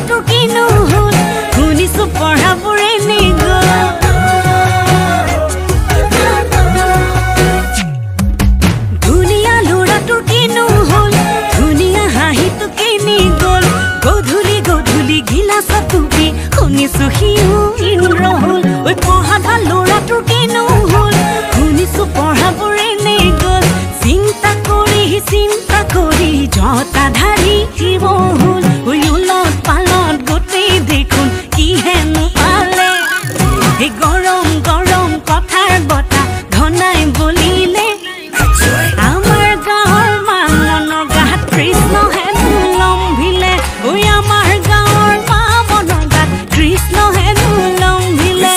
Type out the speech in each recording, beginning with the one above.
ল'ৰাটোৰ কিনো হ'ল শুনিছো পঢ়াবোৰে নিগল ধুনীয়া ল'ৰাটোৰ কিনো হ'ল ধুনীয়া হাঁহিটো কিনি গ'ল গধূলি গধূলি গিলাচত ডুবি শুনিছো সিও ইন্দ্ৰ হ'ল ঐ পঢ়া ভাল ল'ৰাটোৰ কিনো হ'ল শুনিছো পঢ়াবোৰে নিগল চিন্তা কৰি জতা ধাৰি শিৱ হ'ল ঐ উলত পালত গোটেই দেখোন কিহেনো পালে এই গৰম গৰম কথাৰ বতা ঘনাই বলিলে আমাৰ গাঁৱৰ মানুহৰ গাত কৃষ্ণ হেনো লম্ভিলে ঐ আমাৰ গাঁৱৰ মানুহৰ গাত কৃষ্ণ হেনো লম্ভিলে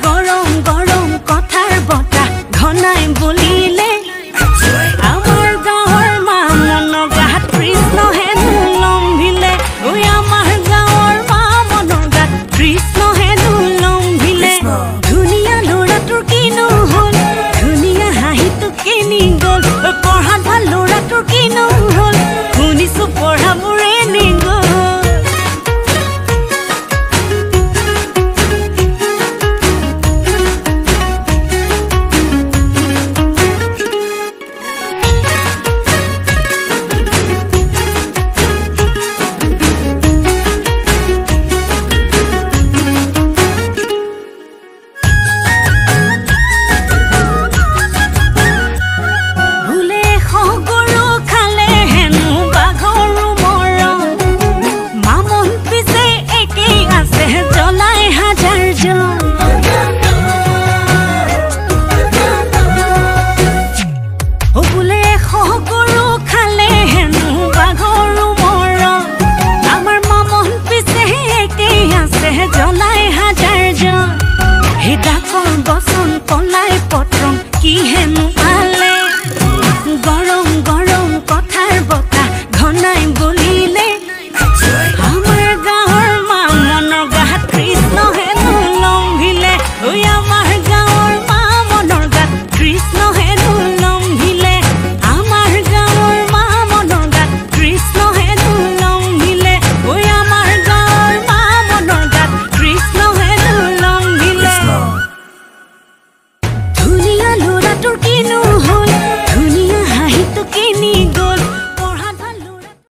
গৰম গৰম কথাৰ বতা ঘনাই বলিলে আমাৰ গাঁৱৰ মানুহৰ গাত কৃষ্ণ হেনো লম্ভিলে ঐ আমাৰ গাঁৱৰ মানুহৰ গাত কৃষ্ণ হেনো লম্ভিলে ধুনীয়া ল'ৰাটোৰ কিনো হ'ল ধুনীয়া হাঁহিটো কিনি গ'ল পঢ়াত ভাল ল'ৰাটোৰ কিনো হ'ল শুনিছো পঢ়াবোৰে নিগল কিহেনো পালে গৰম গৰম কথাৰ বতা ঘনাই বলিলে আমাৰ গাঁৱৰ মানুহৰ গাত কৃষ্ণ হেনো লম্ভিলে ঐ আমাৰ গাঁৱৰ মানুহৰ গাত কৃষ্ণ হেনো লম্ভিলে আমাৰ গাঁৱৰ মানুহৰ গাত কৃষ্ণ হেনো লম্ভিলে ঐ আমাৰ গাঁৱৰ মানুহৰ গাত কৃষ্ণ হেনো লম্ভিলে ধুনীয়া ল'ৰাটোৰ কিনো